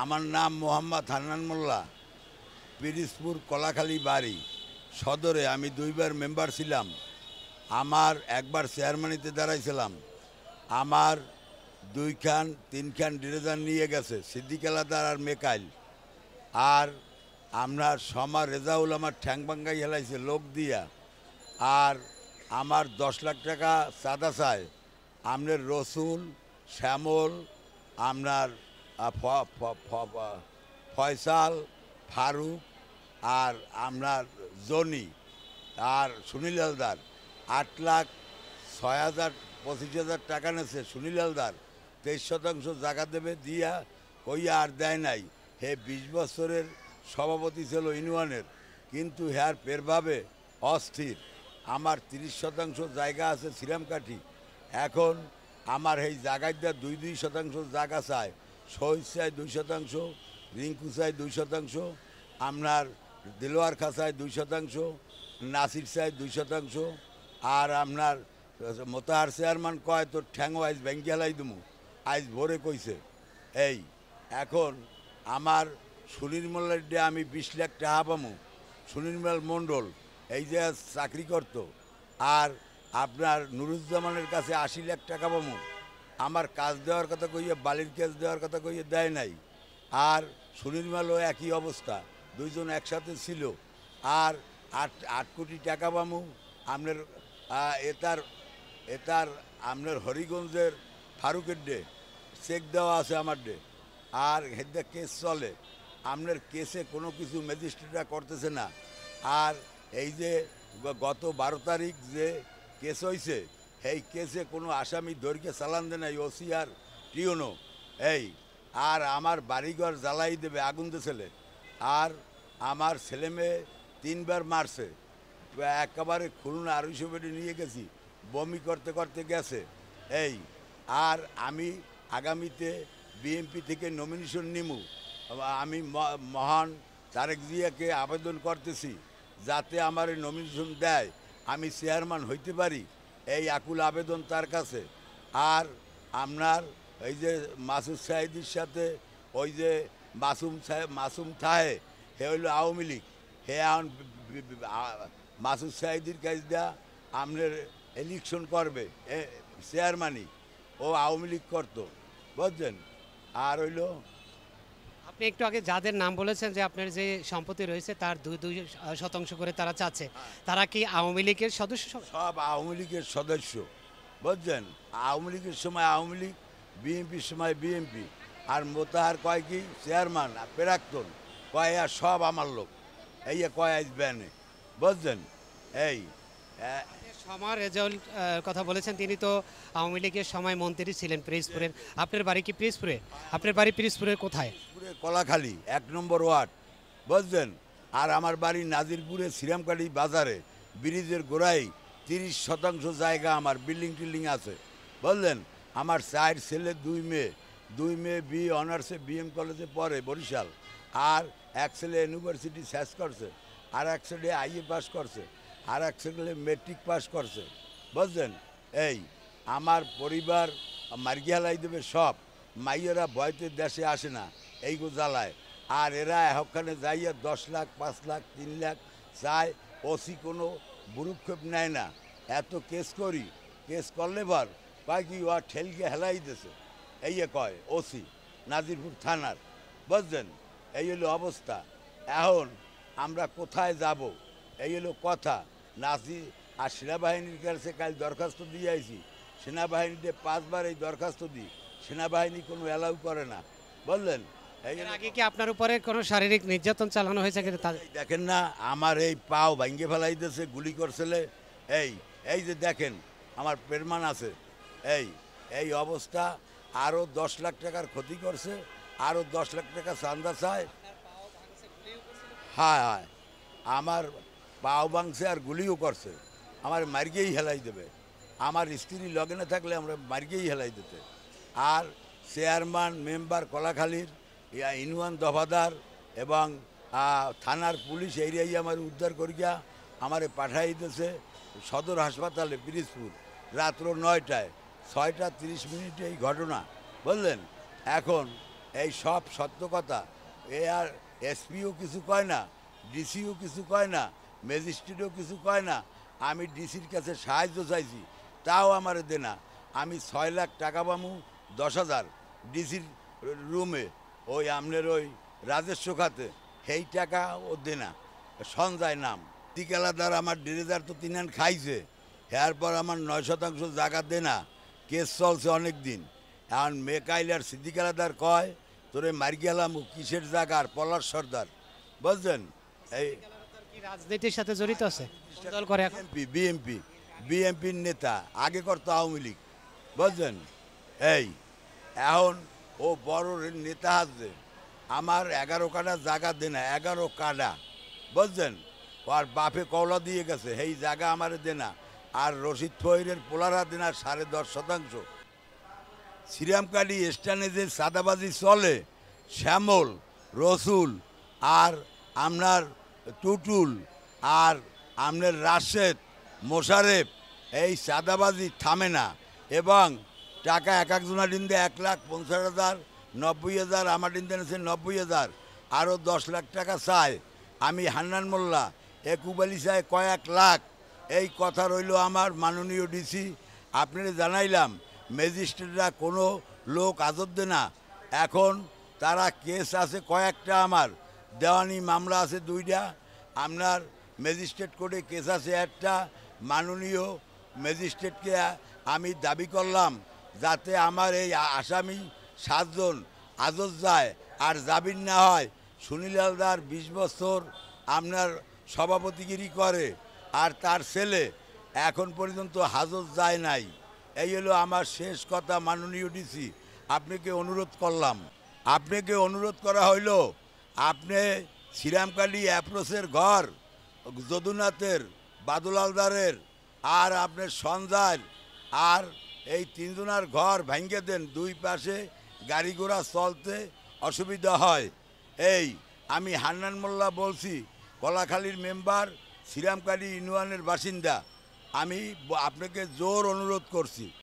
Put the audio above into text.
আমার নাম মোহাম্মদ হান্নান মোল্লা। পিরিজপুর কলাখালী বাড়ি সদরে। আমি 2বার মেম্বার ছিলাম। আমার একবার চেয়ারম্যানিতে দাঁড়াইছিলাম। আমার 3খান ডিরেজার নিয়ে গেছে, সিদ্দিক আলাদার আর মেকাইল। আর আপনার সমা রেজাউল আমার ঠ্যাং ভাঙ্গাই হেলাইছে লোক দিয়া। আর আমার 10 লাখ টাকা চাঁদা চায় আপনার রসুল, শ্যামল, আপনার ফয়সাল, ফারুক, আর আপনার জনি, আর সুনীল হালদার। 8,06,000 25,000 টাকা নেছে সুনীল হালদার। 23% জায়গা দেবে দিয়া কইয়া আর দেয় নাই। হে 20 বছরের সভাপতি ছিল ইউনিয়নের, কিন্তু হ্যার পেরভাবে অস্থির। আমার 30% জায়গা আছে শ্রীরামকাঠি। এখন আমার এই জায়গায় দেওয়া 2% জায়গা চায়। শহীদ চাই 2%, রিঙ্কু চাই 2%, আপনার দিলোয়ার খা চাই 2%, নাসির চাই 2%, আর আপনার মোতাহার চেয়ারম্যান কয় তোর ঠ্যাংও আইজ ব্যাঙ্কি হেলাই দুমু, আইজ ভোরে কইছে। এই এখন আমার সুনীল মোল্লার ডে আমি 20 লাখ টাকা পামু। সুনীল মণ্ডল এই যে চাকরি করতো। আর আপনার নুরুজ্জামানের কাছে 80 লাখ টাকা পামু। আমার কাজ দেওয়ার কথা কইয়ে, বালির কেস দেওয়ার কথা কইয়ে দেয় নাই। আর সুনীল মালও একই অবস্থা, দুইজন একসাথে ছিল। আর 8 কোটি টাকা পামু আপনার এটার আপনার হরিগঞ্জের ফারুকের ডে চেক দেওয়া আছে আমার ডে। আর হেডে কেস চলে। আপনার কেসে কোনো কিছু ম্যাজিস্ট্রেটরা করতেছে না। আর এই যে গত 12 তারিখ যে কেস হয়েছে, এই কেসে কোনো আসামি ধরিকে চালান দেয় নাই, ওসি আর টিওনো। এই আর আমার বাড়িঘর জ্বালাই দেবে আগুন ছেলে। আর আমার ছেলে মেয়ে 3বার মারছে। একেবারে খুলনা 250 বেডে নিয়ে গেছি, বমি করতে করতে গেছে। এই আর আমি আগামীতে বিএমপি থেকে নমিনেশন নিমু। আমি মহান তারেক জিয়াকে আবেদন করতেছি যাতে আমার নমিনেশন দেয়, আমি চেয়ারম্যান হইতে পারি। এই আকুল আবেদন তার কাছে। আর আপনার এই যে মাসুদ সাহেদির সাথে ওই যে মাসুম থাহে, হে হইল আওয়ামী লীগ। হে এখন মাসুদ সাহেদির কাছ দেয়া আপনার ইলেকশন করবে চেয়ারম্যানই। ও আওয়ামী লীগ করতো, বুঝছেন। আর হইল আপনি একটু আগে যাদের নাম বলেছেন যে আপনার যে সম্পত্তি রয়েছে তার 2% করে তারা চাচ্ছে, তারা কি আওয়ামী লীগের সদস্য? সব আওয়ামী লীগের সদস্য, বুঝছেন। আওয়ামী লীগের সময় আওয়ামী লীগ, বিএনপির সময় বিএনপি। আর মোতাহার কয় কি চেয়ারম্যান আর প্রাক্তন কয় আর সব আমার লোক। এই কয় আজ ব্যানে, বুঝছেন। এই সমা রেজাউল কথা বলেছেন, তিনি তো আওয়ামী লীগের সময় মন্ত্রী ছিলেন পিরিজপুরের। আপনার বাড়ি কি পিরিজপুরে? আপনার বাড়ি পিরিজপুরের কোথায়? কলাখালী 1 নম্বর ওয়ার্ড, বুঝছেন। আর আমার বাড়ি নাজিরপুরে শ্রীরামকাঠি বাজারে, ব্রিজের গোড়ায় 30% জায়গা আমার, বিল্ডিং টিল্ডিং আছে, বুঝলেন। আমার 4 ছেলে 2 মেয়ে। 2 মেয়ে বিএ অনার্সে বিএম কলেজে পড়ে বরিশাল। আর 1 ছেলে ইউনিভার্সিটি শেষ করছে, আর 1 ছেলে আইএ পাস করছে, আর 1 ছেলে মেট্রিক পাস করছে, বুঝলেন। এই আমার পরিবার মার্গিয়ালাই দেবে সব। মাইয়েরা ভয়তে দেশে আসে না, এইগো জ্বালায়। আর এরা ওখানে যাইয়া 10 লাখ, 5 লাখ, 3 লাখ চায়। ওসি কোনো ভুরুক্ষেপ নেয় না। এত কেস করি, কেস করলে ভর কয় কি ও ঠেলকে হেলাই দিছে, এই কয় ওসি নাজিরপুর থানার, বুঝছেন। এই হলো অবস্থা। এখন আমরা কোথায় যাব, এই হলো কথা। নাসি আর সেনাবাহিনীর কাছে কাল দরখাস্ত দিয়ে আইছি। সেনাবাহিনীতে 5 বার এই দরখাস্ত দিই, সেনাবাহিনী কোনো অ্যালাউ করে না, বুঝলেন। এর আগে কি আপনার উপরে কোনো শারীরিক নির্যাতন চালানো হয়েছে? দেখেন না, আমার এই পাও ভাঙ্গে ফেলাইতেছে, গুলি করছিলে। এই এই যে দেখেন আমার প্রমাণ আছে। এই এই অবস্থা। আরও 10 লাখ টাকার ক্ষতি করছে, আরও 10 লাখ টাকা চান্দা চায়। হ্যাঁ হ্যাঁ, আমার পাও ভাঙছে আর গুলিও করছে। আমার মার্গেই হেলাই দেবে। আমার স্ত্রী লগেনে থাকলে আমরা মার্গেই হেলাই দিতে। আর চেয়ারম্যান মেম্বার কলাখালীর ইউনিয়ন দফাদার এবং থানার পুলিশ এরিয়াই আমার উদ্ধার করিয়া আমারে পাঠাই দিতেছে সদর হাসপাতালে পিরিজপুর রাত্র 9টায়। 6টা 30 মিনিটে এই ঘটনা, বুঝলেন। এখন এই সব সত্য কথা। এ আর এসপিও কিছু কয় না, ডিসিও কিছু কয় না, ম্যাজিস্ট্রেটও কিছু কয় না। আমি ডিসির কাছে সাহায্য চাইছি, তাও আমার দে না। আমি 6 লাখ টাকা পামু, 10,000 ডিসির রুমে, ওই আমনের ওই রাজস্ব খাতে, সেই টাকা ও দে না। সঞ্জয় নাম তিকেলাদার আমার 1,500 তো তিনান খাইছে। এরপর আমার 9% জায়গা দে না। কেস চলছে অনেক দিন। এখন মেকাইল আর সিদ্দিকালাদার কয় তোরে মারি গেলাম কিসের জায়গার পলাশ সর্দার, বুঝলেন? এই কি রাজনীতির সাথে জড়িত আছে? কোন দল করে এখন? বিএমপির নেতা, আগে করতো আওয়ামী লীগ, বুঝলেন? এই এখন ও বড় নেতা আছে, আমার 11 কাঠা জায়গা দে না, 11 কাঠা, বুঝলেন? আর বাপে কওলা দিয়ে গেছে, সেই জায়গা আমার দে না। আর রশিদ ফহিরের পোলারা দে না 10.5%। শ্রীরামকালী স্ট্যান্ডে যে সাদাবাজি চলে, শ্যামল, রসুল আর আপনার টুটুল আর আপনার রাশেদ, মোশারেফ, এই সাদাবাজি থামে না। এবং টাকা এক একজনের দিন 1,50,000, 90,000, আমার দিন দেন 90,000, আরও 10 লাখ টাকা চায়। আমি হান্নান মোল্লা একুবালি চাই কয়েক লাখ। এই কথা রইল আমার মাননীয় ডিসি, আপনারা জানাইলাম ম্যাজিস্ট্রেটরা কোনো লোক আজব দে না। এখন তারা কেস আছে কয়েকটা, আমার দেওয়ানি মামলা আছে 2টা, আপনার ম্যাজিস্ট্রেট কোর্টে কেস আছে 1টা। মাননীয় ম্যাজিস্ট্রেটকে আমি দাবি করলাম যাতে আমার এই আসামি 7 জন আজজ যায় আর জামিন না হয়। সুনীল হালদার 20 বছর আপনার সভাপতিগিরি করে, আর তার ছেলে এখন পর্যন্ত হাজত যায় নাই। এই হলো আমার শেষ কথা। মাননীয় ডিসি, আপনাকে অনুরোধ করলাম, আপনাকে অনুরোধ করা হইল, আপনি শ্রীরামকালী অ্যাপ্রোচের ঘর, যদুনাথের, বাদল হালদারের আর আপনার সঞ্জয় আর এই 3 জনের ঘর ভেঙে দেন। 2 পাশে গাড়ি ঘোড়া চলতে অসুবিধা হয়। এই আমি হান্নান মোল্লা বলছি, কলাখালীর মেম্বার, শ্রীরামকালী ইউনিয়নের বাসিন্দা। আমি আপনাকে জোর অনুরোধ করছি।